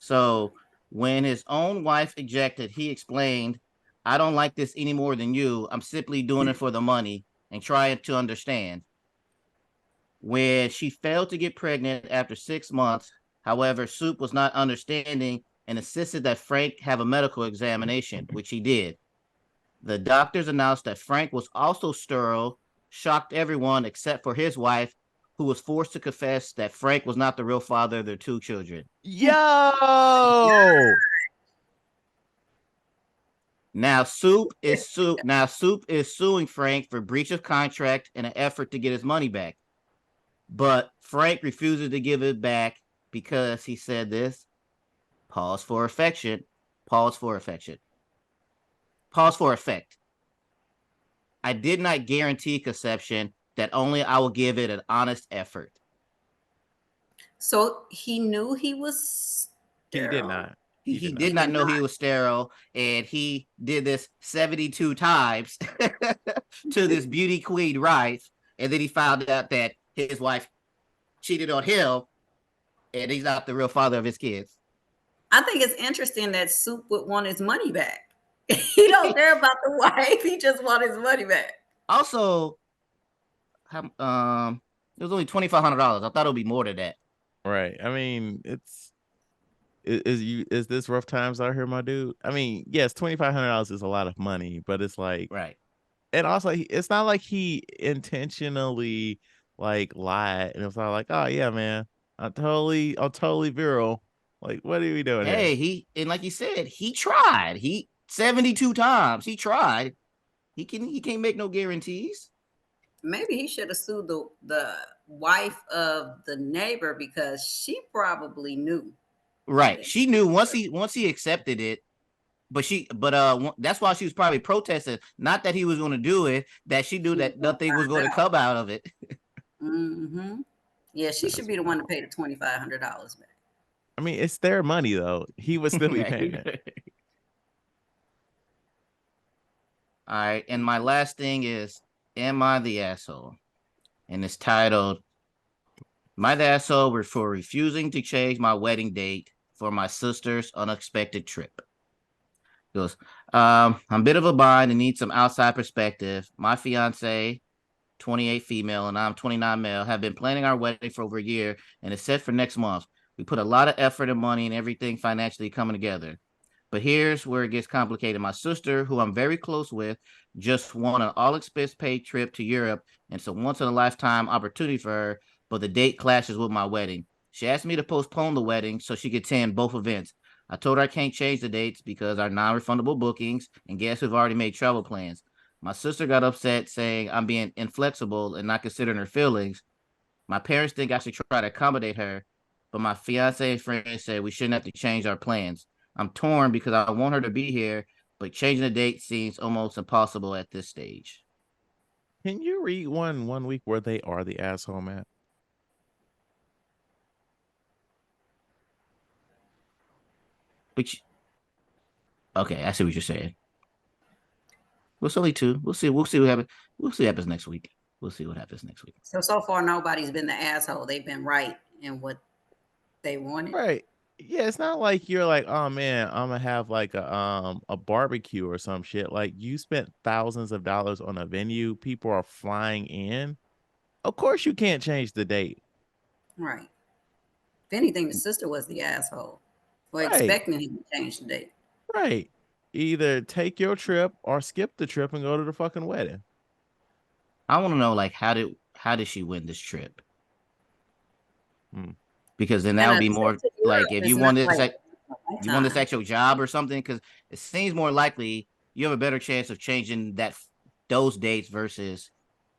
So when his own wife ejected, he explained, "I don't like this any more than you. I'm simply doing it for the money and trying to understand." when she failed to get pregnant after 6 months. However, Soup was not understanding and insisted that Frank have a medical examination, which he did. The doctors announced that Frank was also sterile, shocked everyone except for his wife, who was forced to confess that Frank was not the real father of their 2 children. Yo! Now Soup is suing Frank for breach of contract in an effort to get his money back. But Frank refuses to give it back because he said this. Pause for affection. Pause for affection. Pause for effect. I did not guarantee conception, that only I will give it an honest effort. So he knew he was sterile. He did not. He did not know he was sterile, and he did this 72 times to this beauty queen wife, and then he found out that his wife cheated on him, and he's not the real father of his kids. I think it's interesting that Soup would want his money back. He don't care about the wife. He just wants his money back. Also, it was only $2,500. I thought it would be more than that. Right. I mean, is this rough times out here, my dude? I mean, yes, $2,500 is a lot of money, but it's like, right. And also, it's not like he intentionally like lied, and it was all like, oh yeah, man, I'm totally virile. Like, what are we doing here? And like you said, he tried. 72 times. He tried. He can't make no guarantees. Maybe he should have sued the wife of the neighbor, because she probably knew. Right. She knew once he accepted it, but that's why she was probably protesting. Not that he was going to do it, that she knew that nothing was going to come out of it. Mm-hmm. Yeah, she should be the one to pay the $2,500 back. I mean, it's their money though. He would still be paying it. All right, and my last thing is, am I the asshole? And it's titled, "Am I the asshole for refusing to change my wedding date for my sister's unexpected trip?" It goes, I'm a bit of a bind and need some outside perspective. My fiance, 28 female, and I'm 29 male, have been planning our wedding for over a year, and it's set for next month. We put a lot of effort and money and everything financially coming together. But here's where it gets complicated. My sister, who I'm very close with, just won an all-expense paid trip to Europe, and it's a once-in-a-lifetime opportunity for her, but the date clashes with my wedding. She asked me to postpone the wedding so she could attend both events. I told her I can't change the dates because our non-refundable bookings, and guess who've already made travel plans. My sister got upset, saying I'm being inflexible and not considering her feelings. My parents think I should try to accommodate her, but my fiance and friends said we shouldn't have to change our plans. I'm torn because I want her to be here, but changing the date seems almost impossible at this stage. Can you read one week where they are the asshole, Matt? Okay, I see what you're saying. It's only 2. We'll see what happens. We'll see what happens next week. We'll see what happens next week. So far, nobody's been the asshole. They've been right in what they wanted. Right. Yeah, it's not like you're like, oh man, I'm gonna have like a barbecue or some shit. Like, you spent thousands of dollars on a venue. People are flying in. Of course, you can't change the date. Right. If anything, the sister was the asshole for expecting him to change the date. Right. Either take your trip or skip the trip and go to the fucking wedding. I want to know, like, how did she win this trip? Because then that would be more like if you want this actual job or something, because it seems more likely you have a better chance of changing those dates versus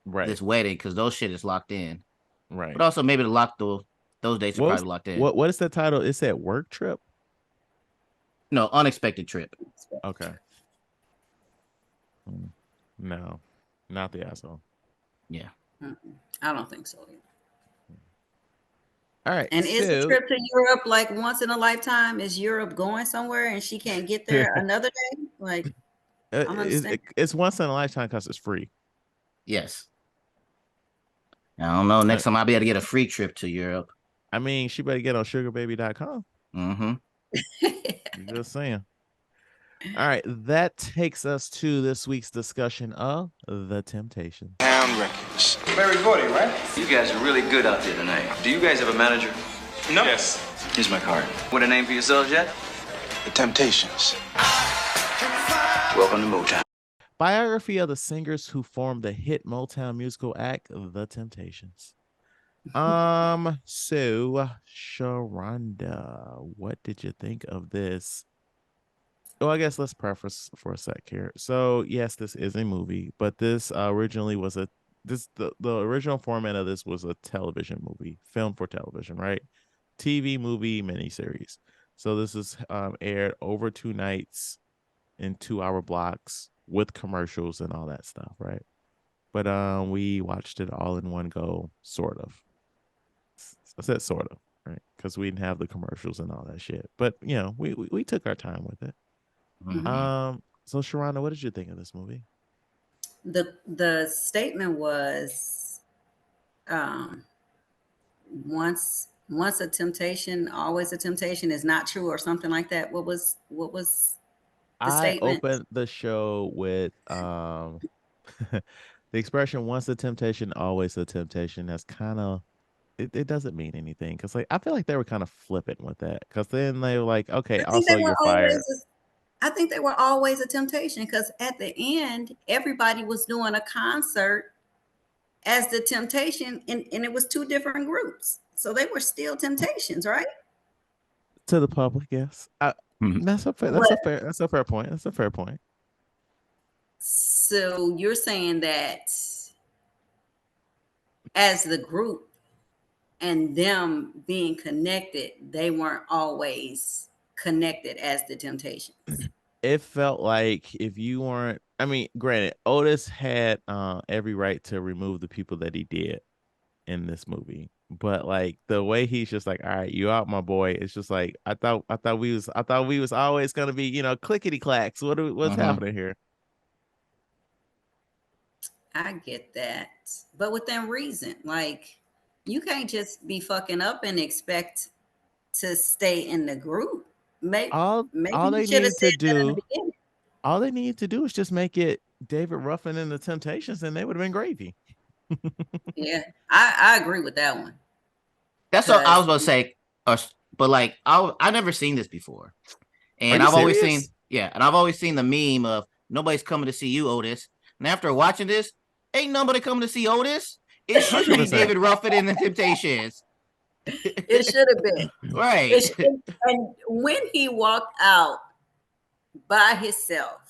this wedding, because those shit is locked in. Right. But also maybe those dates are probably locked in. What is the title? It said work trip? No, unexpected trip. Okay. No, not the asshole. Yeah. I don't think so either. All right. And is the trip to Europe like once in a lifetime? Is Europe going somewhere and she can't get there another day? Like, it's once in a lifetime because it's free. Yes. I don't know. Next time I'll be able to get a free trip to Europe. I mean, she better get on sugarbaby.com. Mm-hmm. Just saying. All right. That takes us to this week's discussion of The Temptations. Motown Records. Barry Gordy, right? You guys are really good out there tonight. Do you guys have a manager? No. Yes. Here's my card. What a name for yourselves yet? The Temptations. Welcome to Motown. Biography of the singers who formed the hit Motown musical act, The Temptations. So ShaRonda, what did you think of this? Well, I guess let's preface for a sec here. So yes, this is a movie, but this originally was the original format of this was a television movie, filmed for television, right? TV movie miniseries. So this is aired over 2 nights in 2-hour blocks with commercials and all that stuff, right? But we watched it all in one go, sort of. I said sort of, right? Because we didn't have the commercials and all that shit. But you know, we took our time with it. Mm-hmm. So ShaRonda, what did you think of this movie? The statement was, once a temptation, always a temptation is not true, or something like that. What was the statement? I opened the show with the expression "once a temptation, always a temptation." That's kind of it doesn't mean anything, because like I feel like they were kind of flippant with that, because then they were like, okay, I think also you're fired. I think they were always a temptation, because at the end, everybody was doing a concert as the Temptation, and it was 2 different groups. So they were still Temptations, right? To the public, yes. That's a fair point. That's a fair point. So you're saying that as the group and them being connected, they weren't always connected as the Temptations. It felt like if you weren't, I mean, granted, Otis had every right to remove the people that he did in this movie, but like the way he's just like, all right, you out, my boy. It's just like I thought we was always gonna be, you know, clickety clacks. What's happening here? I get that, but within reason. Like, you can't just be fucking up and expect to stay in the group. Maybe All they you should have need said to that in the do, beginning. all they need to do is just make it David Ruffin and the Temptations, and they would have been gravy. Yeah, I agree with that one. That's what I was about to say. But like, I never seen this before, and I've always seen the meme of nobody's coming to see you, Otis. And after watching this, ain't nobody coming to see Otis. It should be David Ruffin and the Temptations. It should have been right. And when he walked out by himself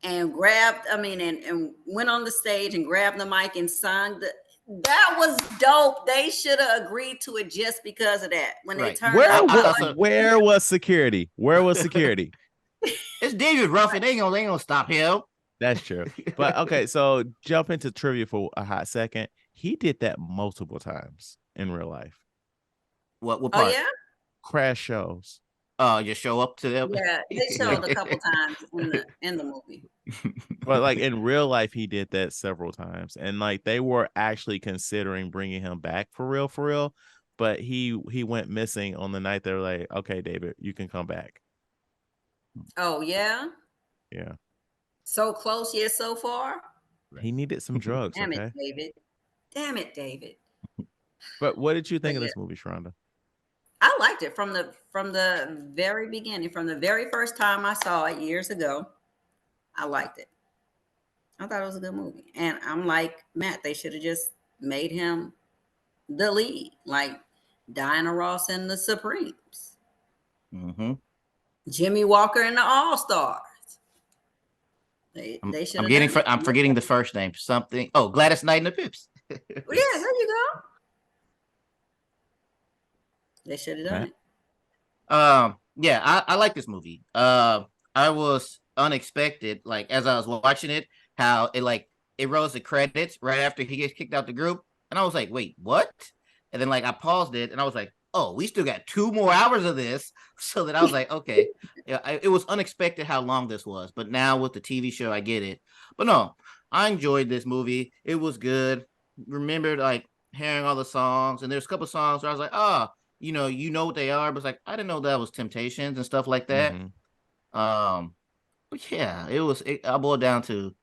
and grabbed, and went on the stage and grabbed the mic and sung, that was dope. They should have agreed to it just because of that. When they turned where was security? Where was security? It's David Ruffin. They ain't gonna stop him. That's true. But okay, so jump into trivia for a hot second. He did that multiple times in real life. What part? Oh yeah? Crash shows. Just show up to them. Yeah, they showed a couple times in the movie. But like in real life, he did that several times, and like they were actually considering bringing him back for real. But he went missing on the night they were like, okay, David, you can come back. Oh yeah? Yeah. So close yet so far? He needed some drugs. Damn okay? it, David. Damn it, David. But what did you think of this movie, ShaRonda? I liked it from the very beginning, from the very first time I saw it years ago. I liked it. I thought it was a good movie. And I'm like, Matt, they should have just made him the lead, like Diana Ross and the Supremes. Mm-hmm. Jimmy Walker and the All Stars. They should. I'm forgetting the first name. Something. Oh, Gladys Knight and the Pips. Yeah, there you go. They should have done it. Yeah, I like this movie. I was unexpected, like as I was watching it, how it rolls the credits right after he gets kicked out the group, and I was like, wait, what? And then like I paused it, and I was like, oh, we still got 2 more hours of this. So that I was like, okay, yeah, it was unexpected how long this was, but now with the TV show, I get it. But no, I enjoyed this movie. It was good. Remembered like hearing all the songs, and there's a couple songs where I was like, oh, you know what they are, but it's like I didn't know that was Temptations and stuff like that. Mm-hmm. But yeah, I boiled down to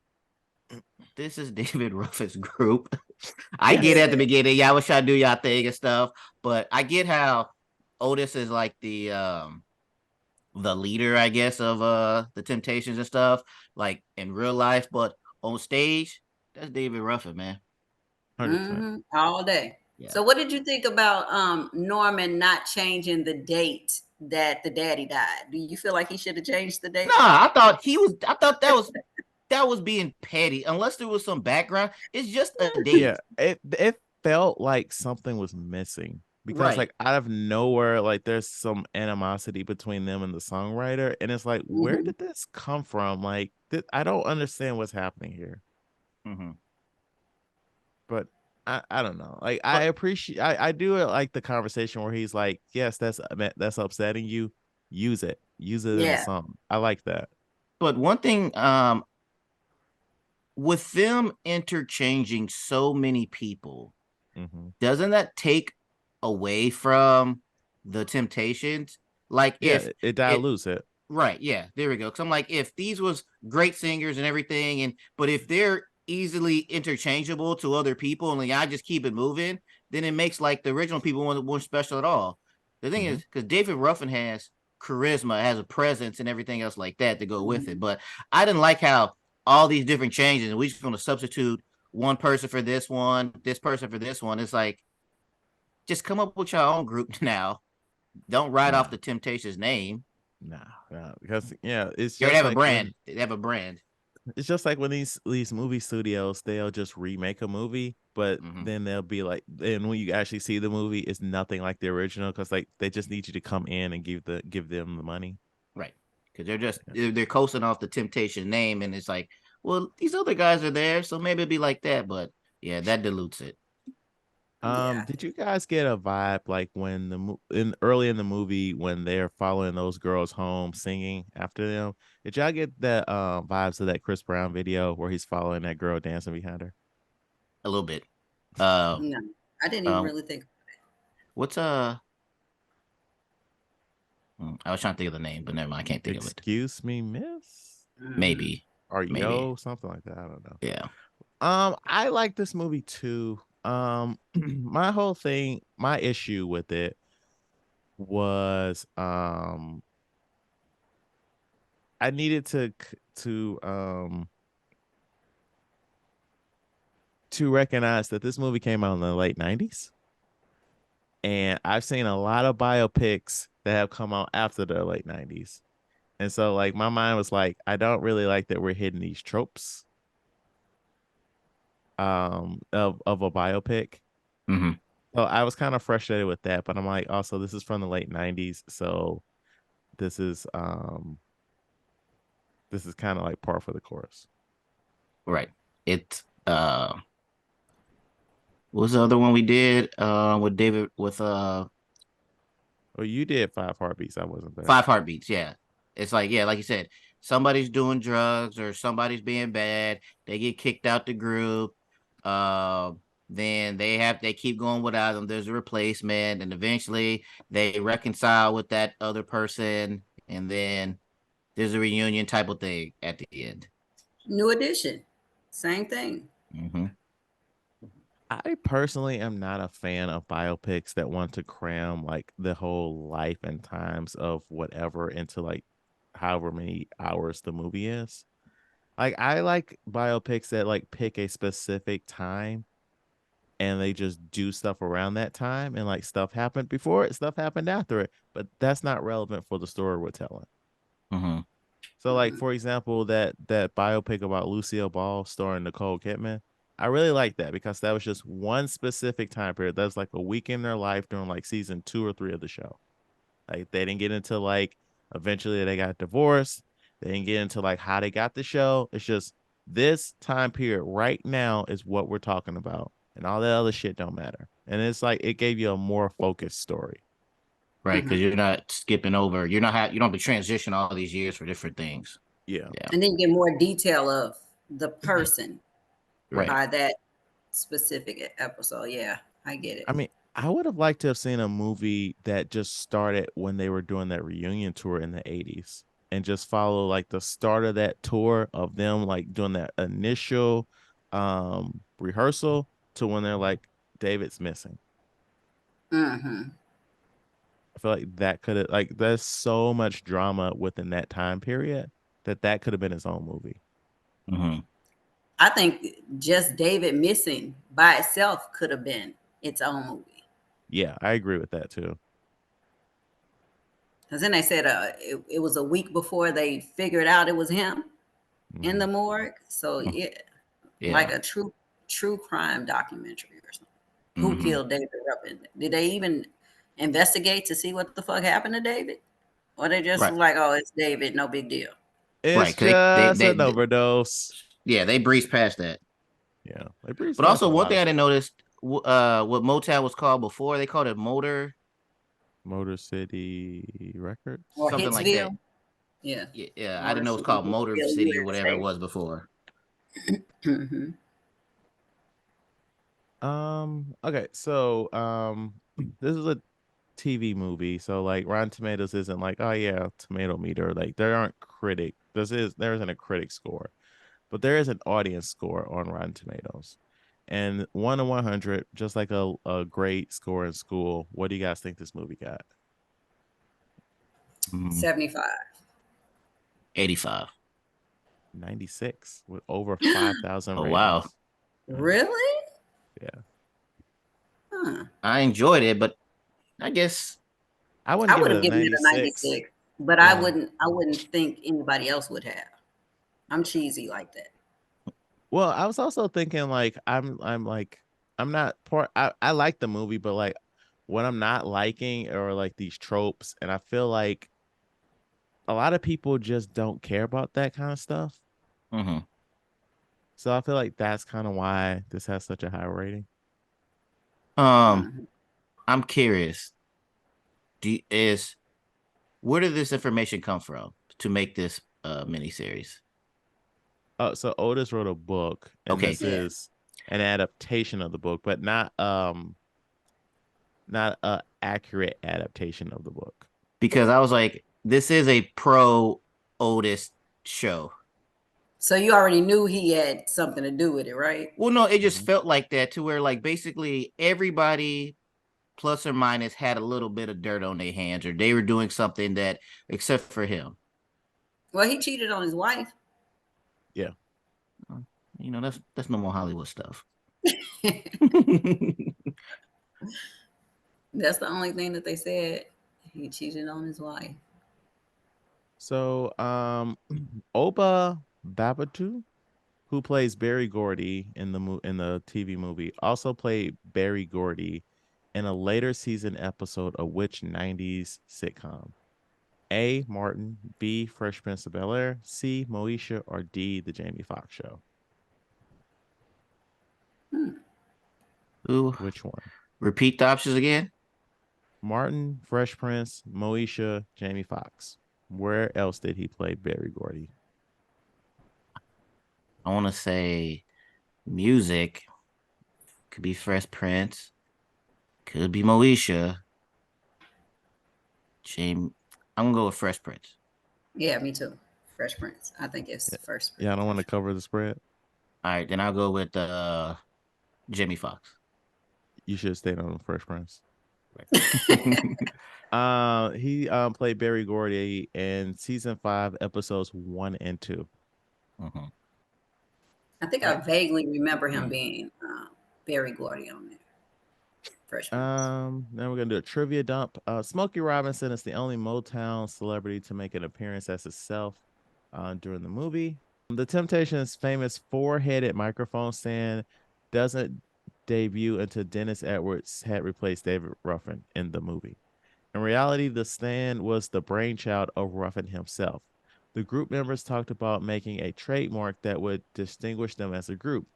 this is David Ruffin's group. I get at the beginning, y'all was trying to do y'all thing and stuff, but I get how Otis is like the leader, I guess, of the Temptations and stuff, like in real life, but on stage, that's David Ruffin, man. 100%. All day. Yeah. So what did you think about Norman not changing the date that the daddy died? Do you feel like he should have changed the date? Nah, I thought that was being petty. Unless there was some background, it's just a date. Yeah, it felt like something was missing because like out of nowhere, like there's some animosity between them and the songwriter, and it's like, where did this come from? Like, I don't understand what's happening here. But I don't know. Like, I appreciate, I do like the conversation where he's like, yes, that's upsetting you. Use it in the song. I like that. But one thing, with them interchanging so many people, doesn't that take away from the Temptations? Like, if it dilutes it. Right, yeah, there we go. Because I'm like, if these was great singers and everything, but if they're easily interchangeable to other people and like, I just keep it moving, then it makes like the original people weren't special at all. The thing is, because David Ruffin has charisma, has a presence and everything else like that to go with it. But I didn't like how all these different changes, and we're just going to substitute one person for this one, this person for this one. It's like, just come up with your own group now. Don't write off the Temptations name. No, because it's just have like a brand. They have a brand. It's just like when these movie studios, they'll just remake a movie, but then they'll be like, and when you actually see the movie, it's nothing like the original because like they just need you to come in and give them the money, right? Because they're coasting off the Temptation name, and it's like, well, these other guys are there, so maybe it'd be like that, but yeah, that dilutes it. Did you guys get a vibe like when early in the movie when they're following those girls home singing after them? Did y'all get that vibes of that Chris Brown video where he's following that girl dancing behind her? A little bit. No, I didn't even really think about it. What's I was trying to think of the name, but never mind. I can't think of it. Excuse me, miss? Maybe. Or yo, something like that. I don't know. Yeah. I like this movie too. My issue with it was I needed to recognize that this movie came out in the late 90s. And I've seen a lot of biopics that have come out after the late 90s. And so like my mind was like, I don't really like that we're hitting these tropes of a biopic. So I was kind of frustrated with that, but I'm like, also this is from the late 90s, so this is kind of like par for the course. Right. It what was the other one we did with David well, you did 5 Heartbeats. I wasn't there. 5 Heartbeats, yeah. It's like, yeah, like you said, somebody's doing drugs or somebody's being bad, they get kicked out the group, then they keep going without them, there's a replacement, and eventually they reconcile with that other person, and then there's a reunion type of thing at the end. New Edition, same thing. I personally am not a fan of biopics that want to cram like the whole life and times of whatever into like however many hours the movie is. Like I like biopics that like pick a specific time and they just do stuff around that time, and like stuff happened before it, stuff happened after it, but that's not relevant for the story we're telling. So like for example, that biopic about Lucille Ball starring Nicole Kidman, I really like that because that was just one specific time period. That's like a week in their life during like season 2 or 3 of the show. Like they didn't get into like eventually they got divorced. They didn't get into like how they got the show. It's just this time period right now is what we're talking about, and all that other shit don't matter. And it's like it gave you a more focused story, right? Because you're not skipping over. You don't have to transition all these years for different things. Yeah. And then you get more detail of the person. Right. By that specific episode. Yeah, I get it. I mean, I would have liked to have seen a movie that just started when they were doing that reunion tour in the 80s. and just follow like the start of that tour of them like doing that initial rehearsal to when they're like, David's missing. Mm-hmm. I feel like that could have like there's so much drama within that time period that could have been his own movie. Mm-hmm. I think just David missing by itself could have been its own movie. Yeah, I agree with that too. Because then they said it was a week before they figured out it was him in the morgue. So yeah, like a true crime documentary or something. Who killed David Ruffin? Did they even investigate to see what the fuck happened to David? Or they just Right. like, oh, it's David, no big deal. It's 'cause they, just an overdose. yeah, they breezed past that. Yeah, they breezed But past also a one lot thing of I didn't notice, what Motown was called before, they called it Motor City Records. Or something like that. Hitsville. Yeah. Yeah, I Or didn't know it was some called Motor Hitsville City or whatever it USA. was before. Mm-hmm. Okay, so this is a TV movie, so like Rotten Tomatoes isn't like, oh yeah, tomato meter. Like there aren't critic. There isn't a critic score, but there is an audience score on Rotten Tomatoes. And 1 to 100, just like a great score in school. What do you guys think this movie got? 75. 85. 96 with over 5,000 Oh, ratings. wow. Really? Yeah. Huh. I enjoyed it, but I guess I wouldn't I give would it have a given it a 96. 96, but Yeah. I wouldn't think anybody else would have. I'm cheesy like that. Well, I was also thinking like I'm not poor. I like the movie, but like what I'm not liking are like these tropes, and I feel like a lot of people just don't care about that kind of stuff. mhm. So I feel like that's kind of why this has such a high rating. Mhm. I'm curious. Where did this information come from to make this miniseries? So Otis wrote a book, and Okay. this Yeah. is an adaptation of the book, but not a accurate adaptation of the book. Because I was like, this is a pro Otis show. So you already knew he had something to do with it, right? Well, no, it just Mhm. felt like that to where like basically everybody plus or minus had a little bit of dirt on their hands, or they were doing something that, except for him. Well, he cheated on his wife. Yeah. You know, that's normal Hollywood stuff. That's the only thing that they said. He cheated on his wife. So Oba Babatu, who plays Barry Gordy in the TV movie, also played Barry Gordy in a later season episode of which 90s sitcom? A. Martin, B. Fresh Prince of Bel-Air, C. Moesha, or D. The Jamie Foxx Show? Ooh, Which one? repeat the options again. Martin, Fresh Prince, Moesha, Jamie Foxx. Where else did he play Barry Gordy? I want to say music. Could be Fresh Prince. Could be Moesha. James. I'm gonna go with Fresh Prince. Yeah, me too. Fresh Prince. I think it's Fresh Prince. Yeah, I don't want to cover the spread. All right, then I'll go with Jamie Foxx. You should have stayed on Fresh Prince. Right. He played Barry Gordy in season 5, episodes 1 and 2. Mm-hmm. I think I vaguely remember him being Barry Gordy on there. Fresh Prince. Then we're gonna do a trivia dump. Smokey Robinson is the only Motown celebrity to make an appearance as himself during the movie. The Temptations' famous 4-headed microphone stand doesn't debut until Dennis Edwards had replaced David Ruffin in the movie. In reality, the stand was the brainchild of Ruffin himself. The group members talked about making a trademark that would distinguish them as a group.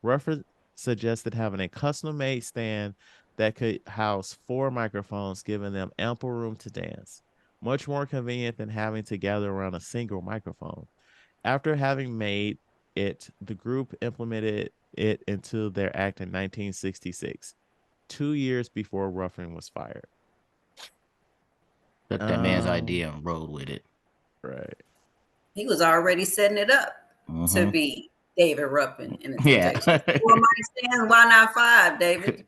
Ruffin suggested having a custom-made stand that could house 4 microphones, giving them ample room to dance. Much more convenient than having to gather around a single microphone. After having made it, the group implemented it into their act in 1966, 2 years before Ruffin was fired. Took that man's idea and rolled with it. Right. He was already setting it up to be David Ruffin in the Temptations. 4 mic stands, why not 5, David?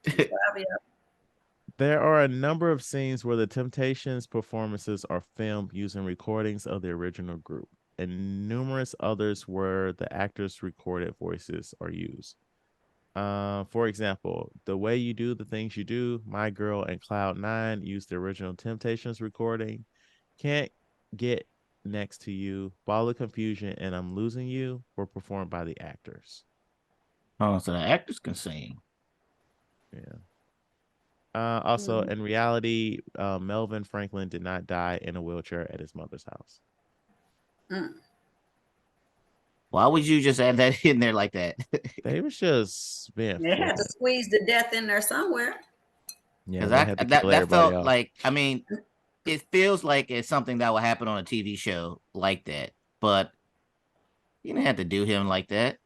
There are a number of scenes where the Temptations' performances are filmed using recordings of the original group, and numerous others where the actors' recorded voices are used. For example, The Way You Do the Things You Do, My Girl, and Cloud9 used the original Temptations recording. Can't Get Next to You, Ball of Confusion, and I'm Losing You were performed by the actors. Oh, so the actors can sing. Yeah. Also, in reality, Melvin Franklin did not die in a wheelchair at his mother's house. Why would you just add that in there like that? They was just being They had to squeeze the death in there somewhere. Yeah, they had to kill that everybody felt off. like, I mean, it feels like it's something that would happen on a TV show like that, but you didn't have to do him like that.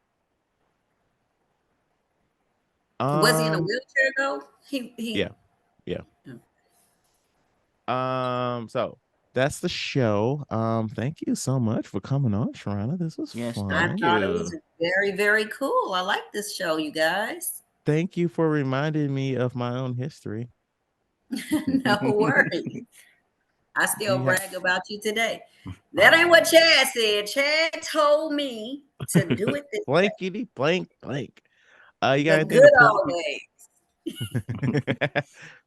Was he in a wheelchair though? He yeah. So that's the show. Thank you so much for coming on, ShaRonda. This was fun. I thought it was very, very cool. I like this show, you guys. Thank you for reminding me of my own history. No worries. I still brag about you today. That ain't what Chad said. Chad told me to do it this Blankety blank blank. You got the anything good to old days.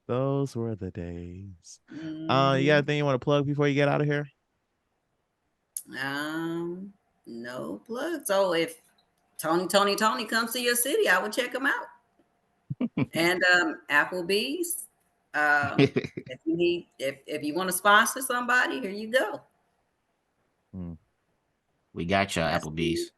Those were the days. You got anything you want to plug before you get out of here? No plug. So if Tony comes to your city, I would check him out. And Applebee's. If you need, if you want to sponsor somebody, here you go. We got y'all, Applebee's.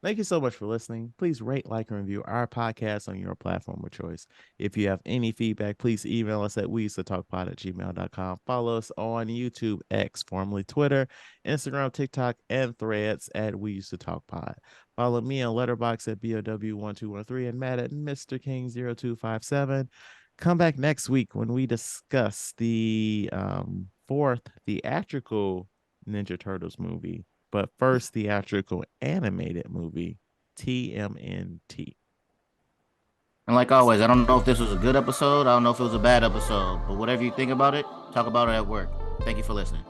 Thank you so much for listening. Please rate, like, and review our podcast on your platform of choice. If you have any feedback, please email us at weusedtotalkpod@gmail.com. Follow us on YouTube, X, formerly Twitter, Instagram, TikTok, and Threads at We Used to Talk Pod. Follow me on Letterboxd at BOW1213 and Matt at Mr. King0257. Come back next week when we discuss the fourth theatrical Ninja Turtles movie. But first, theatrical animated movie, TMNT. And like always, I don't know if this was a good episode. I don't know if it was a bad episode. But whatever you think about it, talk about it at work. Thank you for listening.